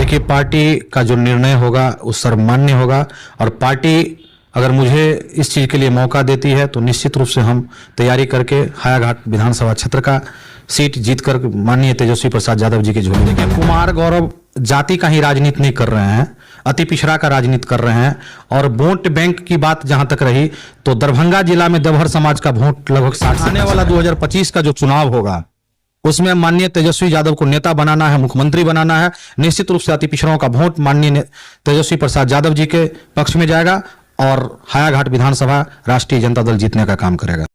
देखिए, पार्टी का जो निर्णय होगा वो सर्वमान्य होगा और पार्टी अगर मुझे इस चीज़ के लिए मौका देती है तो निश्चित रूप से हम तैयारी करके हायाघाट विधानसभा क्षेत्र का सीट जीतकर माननीय तेजस्वी प्रसाद यादव जी के झोली में देंगे। कुमार गौरव जाति का ही राजनीति नहीं कर रहे हैं, अति पिछड़ा का राजनीति कर रहे हैं। और वोट बैंक की बात जहां तक रही तो दरभंगा जिला में देवहर समाज का वोट लगभग 60। आने वाला 2025 का जो चुनाव होगा उसमें माननीय तेजस्वी यादव को नेता बनाना है, मुख्यमंत्री बनाना है। निश्चित रूप से अति पिछड़ों का वोट माननीय तेजस्वी प्रसाद यादव जी के पक्ष में जाएगा और हायाघाट विधानसभा राष्ट्रीय जनता दल जीतने का काम करेगा।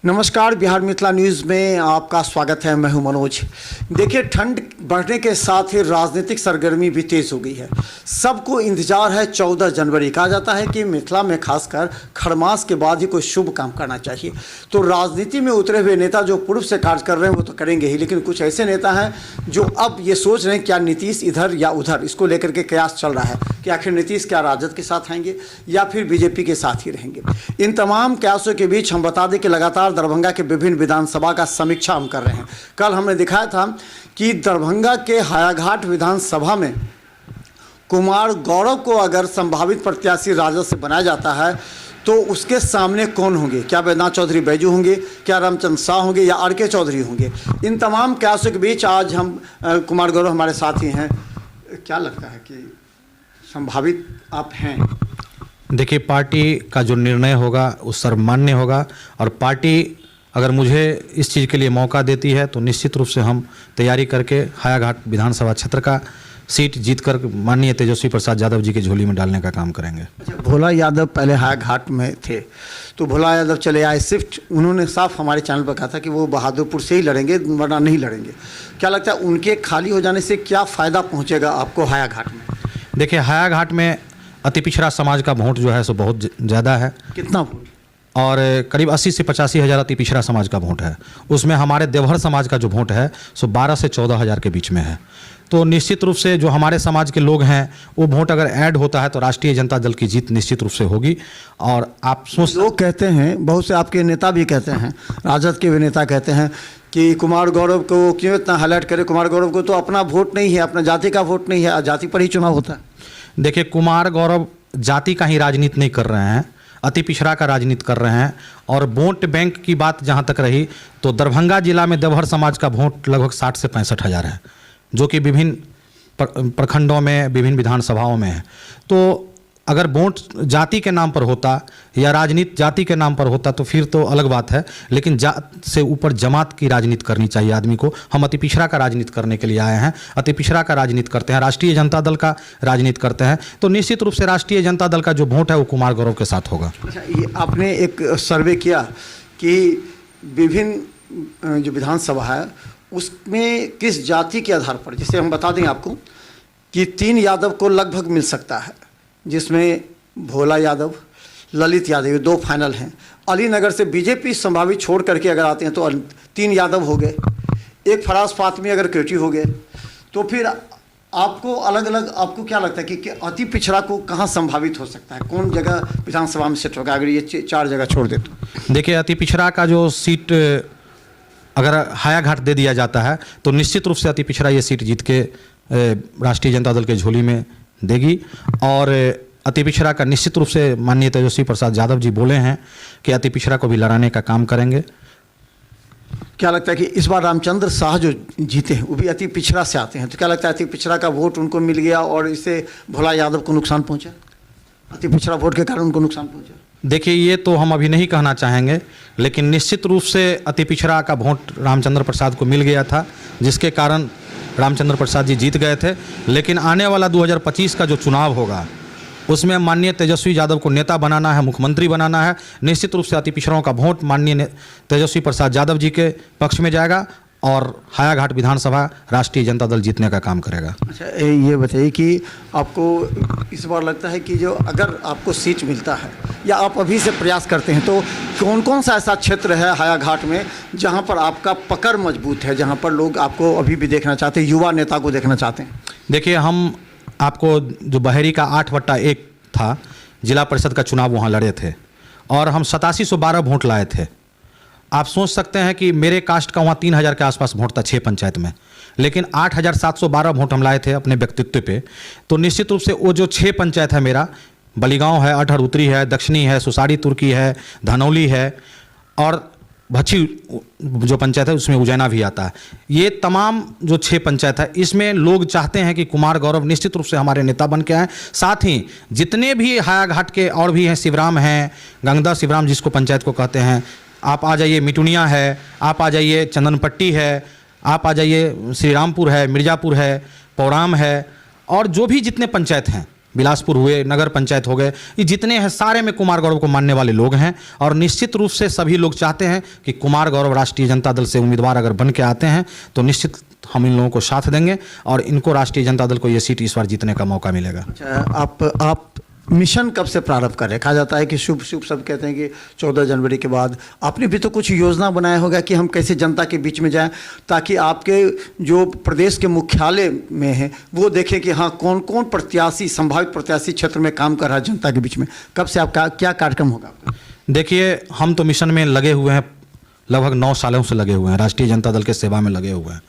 नमस्कार, बिहार मिथिला न्यूज़ में आपका स्वागत है। मैं हूं मनोज। देखिए, ठंड बढ़ने के साथ ही राजनीतिक सरगर्मी भी तेज हो गई है। सबको इंतजार है 14 जनवरी। कहा जाता है कि मिथिला में खासकर खरमास के बाद ही कोई शुभ काम करना चाहिए। तो राजनीति में उतरे हुए नेता जो पूर्व से कार्य कर रहे हैं वो तो करेंगे ही, लेकिन कुछ ऐसे नेता हैं जो अब ये सोच रहे हैं क्या नीतीश इधर या उधर, इसको लेकर के कयास चल रहा है कि आखिर नीतीश क्या राजद के साथ आएंगे या फिर बीजेपी के साथ ही रहेंगे। इन तमाम कयासों के बीच हम बता दें कि लगातार दरभंगा के विभिन्न विधानसभा का समीक्षा हम कर रहे हैं। कल हमने दिखाया था कि दरभंगा के हायाघाट विधानसभा में कुमार गौरव को अगर संभावित प्रत्याशी राजद से बनाया जाता है तो उसके सामने कौन होंगे। क्या वैद्यनाथ चौधरी बैजू होंगे, क्या रामचंद्र शाह होंगे या आर.के. चौधरी होंगे। इन तमाम कयासों के बीच आज हम कुमार गौरव हमारे साथ ही हैं। क्या लगता है कि संभावित आप हैं? देखिए, पार्टी का जो निर्णय होगा वो सर्वमान्य होगा और पार्टी अगर मुझे इस चीज़ के लिए मौका देती है तो निश्चित रूप से हम तैयारी करके हायाघाट विधानसभा क्षेत्र का सीट जीतकर माननीय तेजस्वी प्रसाद यादव जी के झोली में डालने का काम करेंगे। अच्छा, भोला यादव पहले हायाघाट में थे तो भोला यादव चले आए शिफ्ट। उन्होंने साफ हमारे चैनल पर कहा था कि वो बहादुरपुर से ही लड़ेंगे वरना नहीं लड़ेंगे। क्या लगता है उनके खाली हो जाने से क्या फ़ायदा पहुँचेगा आपको हायाघाट में? देखिए, हायाघाट में अति पिछड़ा समाज का वोट जो है सो बहुत ज़्यादा है। कितना वोट? और करीब 80 से 85 हज़ार अति पिछड़ा समाज का वोट है। उसमें हमारे देवहर समाज का जो वोट है सो 12 से 14 हज़ार के बीच में है। तो निश्चित रूप से जो हमारे समाज के लोग हैं वो वोट अगर ऐड होता है तो राष्ट्रीय जनता दल की जीत निश्चित रूप से होगी। और आप लोग कहते हैं, बहुत से आपके नेता भी कहते हैं, राजद के भी नेता कहते हैं कि कुमार गौरव को क्यों इतना हाईलाइट करें। कुमार गौरव को तो अपना वोट नहीं है, अपना जाति का वोट नहीं है, जाति पर ही चुनाव होता है। देखिए, कुमार गौरव जाति का ही राजनीति नहीं कर रहे हैं, अति पिछड़ा का राजनीति कर रहे हैं। और वोट बैंक की बात जहां तक रही तो दरभंगा जिला में देवहर समाज का वोट लगभग 60 से 65 हज़ार है, जो कि विभिन्न प्रखंडों में विभिन्न विधानसभाओं में है। तो अगर वोट जाति के नाम पर होता या राजनीति जाति के नाम पर होता तो फिर तो अलग बात है, लेकिन जात से ऊपर जमात की राजनीति करनी चाहिए आदमी को। हम अति पिछड़ा का राजनीति करने के लिए आए हैं, अति पिछड़ा का राजनीति करते हैं, राष्ट्रीय जनता दल का राजनीति करते हैं। तो निश्चित रूप से राष्ट्रीय जनता दल का जो वोट है वो कुमार गौरव के साथ होगा। अच्छा, ये आपने एक सर्वे किया कि विभिन्न जो विधानसभा है उसमें किस जाति के आधार पर, जिसे हम बता दें आपको कि 3 यादव को लगभग मिल सकता है, जिसमें भोला यादव, ललित यादव, ये 2 फाइनल हैं। अलीनगर से बीजेपी संभावित छोड़ करके अगर आते हैं तो 3 यादव हो गए, एक फराज फातमी अगर क्रेटी हो गए, तो फिर आपको अलग अलग आपको क्या लगता है कि अति पिछड़ा को कहाँ संभावित हो सकता है, कौन जगह विधानसभा में सेट होगा अगर ये 4 जगह छोड़ दे तो? देखिए, अति पिछड़ा का जो सीट अगर हायाघाट दे दिया जाता है तो निश्चित रूप से अति पिछड़ा ये सीट जीत के राष्ट्रीय जनता दल के झोली में देगी। और अति पिछड़ा का निश्चित रूप से माननीय तेजस्वी प्रसाद यादव जी बोले हैं कि अति पिछड़ा को भी लड़ाने का काम करेंगे। क्या लगता है कि इस बार रामचंद्र शाह जो जीते हैं वो भी अति पिछड़ा से आते हैं, तो क्या लगता है अति पिछड़ा का वोट उनको मिल गया और इससे भोला यादव को नुकसान पहुंचा, अति पिछड़ा वोट के कारण उनको नुकसान पहुंचा? देखिए, ये तो हम अभी नहीं कहना चाहेंगे, लेकिन निश्चित रूप से अति पिछड़ा का वोट रामचंद्र प्रसाद को मिल गया था, जिसके कारण रामचंद्र प्रसाद जी जीत गए थे। लेकिन आने वाला 2025 का जो चुनाव होगा उसमें माननीय तेजस्वी यादव को नेता बनाना है, मुख्यमंत्री बनाना है। निश्चित रूप से अति पिछड़ों का वोट माननीय तेजस्वी प्रसाद यादव जी के पक्ष में जाएगा और हायाघाट विधानसभा राष्ट्रीय जनता दल जीतने का काम करेगा। अच्छा, ये बताइए कि आपको इस बार लगता है कि जो अगर आपको सीट मिलता है या आप अभी से प्रयास करते हैं तो कौन कौन सा ऐसा क्षेत्र है हायाघाट में जहां पर आपका पकड़ मजबूत है, जहां पर लोग आपको अभी भी देखना चाहते हैं, युवा नेता को देखना चाहते हैं? देखिए, हम आपको जो बहेरी का 8/1 था जिला परिषद का चुनाव वहाँ लड़े थे और हम 8712 वोट लाए थे। आप सोच सकते हैं कि मेरे कास्ट का वहाँ 3000 के आसपास वोट था 6 पंचायत में, लेकिन 8712 वोट हम लाए थे अपने व्यक्तित्व पे। तो निश्चित रूप से वो जो 6 पंचायत है मेरा, बलिगांव है, अठहर उत्तरी है, दक्षिणी है, सुसाड़ी तुर्की है, धनौली है और भच्छी जो पंचायत है उसमें उजैना भी आता है। ये तमाम जो 6 पंचायत है इसमें लोग चाहते हैं कि कुमार गौरव निश्चित रूप से हमारे नेता बन के आए। साथ ही जितने भी हायाघाट के और भी हैं, शिवराम हैं, गंगदा शिवराम जिसको पंचायत को कहते हैं, आप आ जाइए, मिटुनिया है, आप आ जाइए, चंदनपट्टी है, आप आ जाइए, श्री रामपुर है, मिर्ज़ापुर है, पौराम है, और जो भी जितने पंचायत हैं, बिलासपुर हुए, नगर पंचायत हो गए, ये जितने हैं सारे में कुमार गौरव को मानने वाले लोग हैं। और निश्चित रूप से सभी लोग चाहते हैं कि कुमार गौरव राष्ट्रीय जनता दल से उम्मीदवार अगर बन के आते हैं तो निश्चित हम इन लोगों को साथ देंगे और इनको राष्ट्रीय जनता दल को ये सीट इस बार जीतने का मौका मिलेगा। आप मिशन कब से प्रारंभ कर रहे हैं? कहा जाता है कि शुभ शुभ सब कहते हैं कि 14 जनवरी के बाद। आपने भी तो कुछ योजना बनाया होगा कि हम कैसे जनता के बीच में जाएं ताकि आपके जो प्रदेश के मुख्यालय में हैं वो देखें कि हाँ कौन कौन प्रत्याशी, संभावित प्रत्याशी क्षेत्र में काम कर रहा है जनता के बीच में। कब से आपका क्या कार्यक्रम होगा? देखिए, हम तो मिशन में लगे हुए हैं, लगभग 9 सालों से लगे हुए हैं, राष्ट्रीय जनता दल के सेवा में लगे हुए हैं।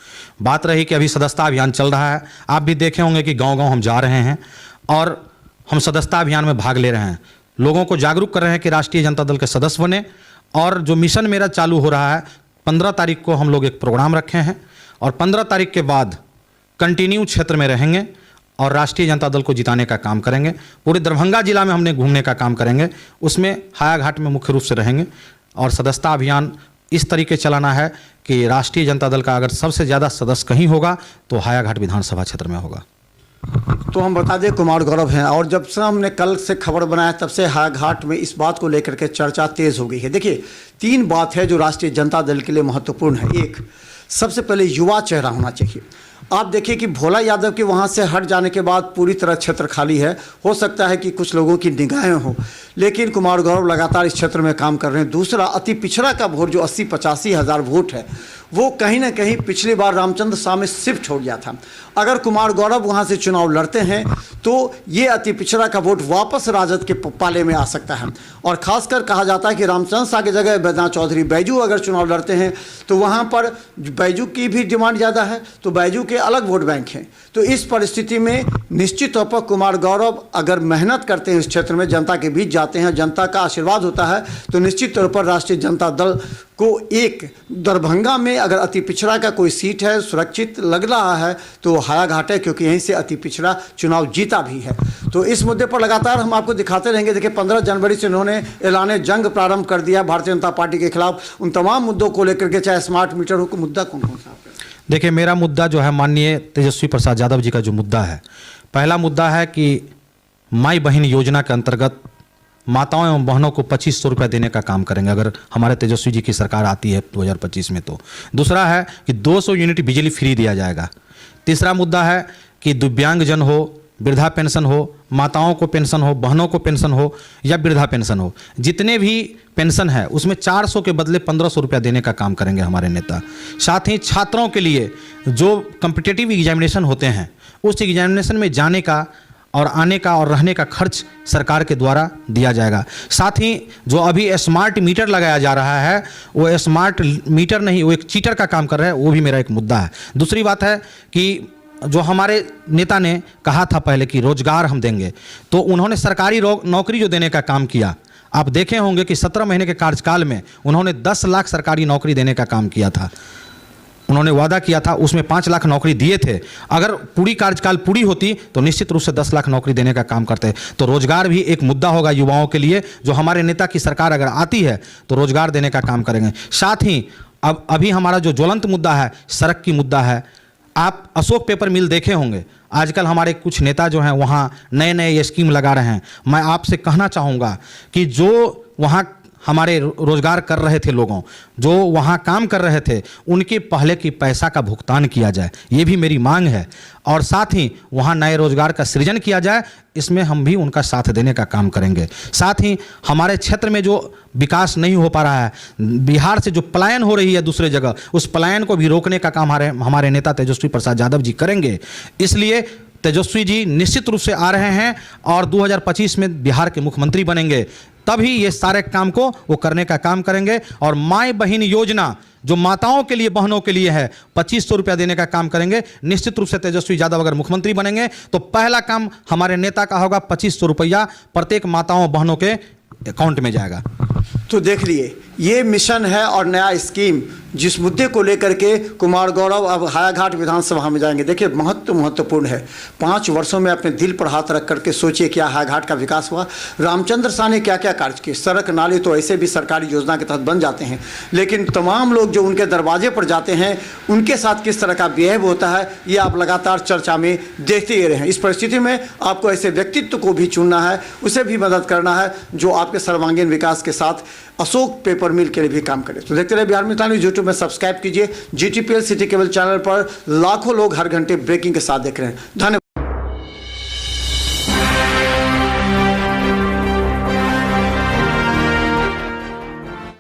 बात रही कि अभी सदस्यता अभियान चल रहा है, आप भी देखे होंगे कि गाँव-गाँव हम जा रहे हैं और हम सदस्यता अभियान में भाग ले रहे हैं, लोगों को जागरूक कर रहे हैं कि राष्ट्रीय जनता दल के सदस्य बने। और जो मिशन मेरा चालू हो रहा है, 15 तारीख को हम लोग एक प्रोग्राम रखे हैं और 15 तारीख के बाद कंटिन्यू क्षेत्र में रहेंगे और राष्ट्रीय जनता दल को जिताने का काम करेंगे। पूरे दरभंगा जिला में हमने घूमने का काम करेंगे, उसमें हायाघाट में मुख्य रूप से रहेंगे और सदस्यता अभियान इस तरीके चलाना है कि राष्ट्रीय जनता दल का अगर सबसे ज़्यादा सदस्य कहीं होगा तो हायाघाट विधानसभा क्षेत्र में होगा। तो हम बता दें कुमार गौरव हैं और जब से हमने कल से खबर बनाया तब से हायाघाट में इस बात को लेकर के चर्चा तेज हो गई है। देखिए, 3 बात है जो राष्ट्रीय जनता दल के लिए महत्वपूर्ण है। एक, सबसे पहले युवा चेहरा होना चाहिए। आप देखिए कि भोला यादव के वहाँ से हट जाने के बाद पूरी तरह क्षेत्र खाली है। हो सकता है कि कुछ लोगों की निगाहें हों, लेकिन कुमार गौरव लगातार इस क्षेत्र में काम कर रहे हैं। दूसरा, अति पिछड़ा का वोट जो 80-85 हज़ार वोट है वो कहीं ना कहीं पिछली बार रामचंद्र शाह में शिफ्ट हो गया था। अगर कुमार गौरव वहाँ से चुनाव लड़ते हैं तो ये अति पिछड़ा का वोट वापस राजद के पाले में आ सकता है। और ख़ासकर कहा जाता है कि रामचंद्र शाह की जगह बैजनाथ चौधरी बैजू अगर चुनाव लड़ते हैं तो वहाँ पर बैजू की भी डिमांड ज़्यादा है, तो बैजू के अलग वोट बैंक हैं। तो इस परिस्थिति में निश्चित तौर पर कुमार गौरव अगर मेहनत करते हैं, इस क्षेत्र में जनता के बीच जाते हैं, जनता का आशीर्वाद होता है, तो निश्चित तौर पर राष्ट्रीय जनता दल को एक दरभंगा में अगर अति पिछड़ा का कोई सीट है सुरक्षित लग रहा है तो हायाघाट है, क्योंकि यहीं से अति पिछड़ा चुनाव जीता भी है। तो इस मुद्दे पर लगातार हम आपको दिखाते रहेंगे। देखिए, 15 जनवरी से उन्होंने ऐलान जंग प्रारंभ कर दिया भारतीय जनता पार्टी के खिलाफ। उन तमाम मुद्दों को लेकर के, चाहे स्मार्ट मीटर हो, मुद्दा कौन कौन सा? देखिए, मेरा मुद्दा जो है माननीय तेजस्वी प्रसाद यादव जी का जो मुद्दा है, पहला मुद्दा है कि माई बहन योजना के अंतर्गत माताओं एवं बहनों को 2500 रुपये देने का काम करेंगे अगर हमारे तेजस्वी जी की सरकार आती है 2025 में। तो दूसरा है कि 200 यूनिट बिजली फ्री दिया जाएगा। तीसरा मुद्दा है कि दिव्यांगजन हो, वृद्धा पेंशन हो, माताओं को पेंशन हो, बहनों को पेंशन हो या वृद्धा पेंशन हो, जितने भी पेंशन है उसमें 400 के बदले 1500 रुपया देने का काम करेंगे हमारे नेता। साथ ही छात्रों के लिए जो कॉम्पिटिटिव एग्जामिनेशन होते हैं उस एग्जामिनेशन में जाने का और आने का और रहने का खर्च सरकार के द्वारा दिया जाएगा। साथ ही जो अभी स्मार्ट मीटर लगाया जा रहा है वो स्मार्ट मीटर नहीं, वो एक चीटर का काम कर रहा है, वो भी मेरा एक मुद्दा है। दूसरी बात है कि जो हमारे नेता ने कहा था पहले कि रोजगार हम देंगे, तो उन्होंने सरकारी नौकरी जो देने का काम किया, आप देखे होंगे कि 17 महीने के कार्यकाल में उन्होंने 10 लाख सरकारी नौकरी देने का काम किया था। उन्होंने वादा किया था, उसमें 5 लाख नौकरी दिए थे। अगर पूरी कार्यकाल पूरी होती तो निश्चित रूप से 10 लाख नौकरी देने का काम करते। तो रोजगार भी एक मुद्दा होगा युवाओं के लिए, जो हमारे नेता की सरकार अगर आती है तो रोजगार देने का काम करेंगे। साथ ही अब अभी हमारा जो ज्वलंत मुद्दा है सड़क की मुद्दा है। आप अशोक पेपर मिल देखे होंगे, आजकल हमारे कुछ नेता जो हैं वहाँ नए नए ये स्कीम लगा रहे हैं। मैं आपसे कहना चाहूँगा कि जो वहाँ हमारे रोजगार कर रहे थे लोगों, जो वहाँ काम कर रहे थे, उनके पहले की पैसा का भुगतान किया जाए, ये भी मेरी मांग है। और साथ ही वहाँ नए रोजगार का सृजन किया जाए, इसमें हम भी उनका साथ देने का काम करेंगे। साथ ही हमारे क्षेत्र में जो विकास नहीं हो पा रहा है, बिहार से जो पलायन हो रही है दूसरे जगह, उस पलायन को भी रोकने का काम हमारे नेता तेजस्वी प्रसाद यादव जी करेंगे। इसलिए तेजस्वी जी निश्चित रूप से आ रहे हैं और 2025 में बिहार के मुख्यमंत्री बनेंगे। तभी ये सारे काम को वो करने का काम करेंगे। और माई बहन योजना जो माताओं के लिए, बहनों के लिए है, 2500 रुपया देने का काम करेंगे। निश्चित रूप से तेजस्वी यादव अगर मुख्यमंत्री बनेंगे तो पहला काम हमारे नेता का होगा, 2500 रुपया प्रत्येक माताओं बहनों के अकाउंट में जाएगा। तो देख लिए, ये मिशन है और नया स्कीम जिस मुद्दे को लेकर के कुमार गौरव अब हायाघाट विधानसभा में जाएंगे। देखिए महत्वपूर्ण है। 5 वर्षों में अपने दिल पर हाथ रख करके सोचिए क्या हायाघाट का विकास हुआ। रामचंद्र शाह ने क्या क्या कार्य किए। सड़क नाले तो ऐसे भी सरकारी योजना के तहत बन जाते हैं, लेकिन तमाम लोग जो उनके दरवाजे पर जाते हैं उनके साथ किस तरह का बिहेव होता है, ये आप लगातार चर्चा में देखते ही रहे हैं। इस परिस्थिति में आपको ऐसे व्यक्तित्व को भी चुनना है, उसे भी मदद करना है जो आपके सर्वांगीण विकास के साथ अशोक पेपर मिल के लिए भी काम करे। तो देखते रहे बिहार मित्र न्यूज़। यूट्यूब में सब्सक्राइब कीजिए। GTPL सिटी केबल चैनल पर लाखों लोग हर घंटे ब्रेकिंग के साथ देख रहे हैं। धन्यवाद।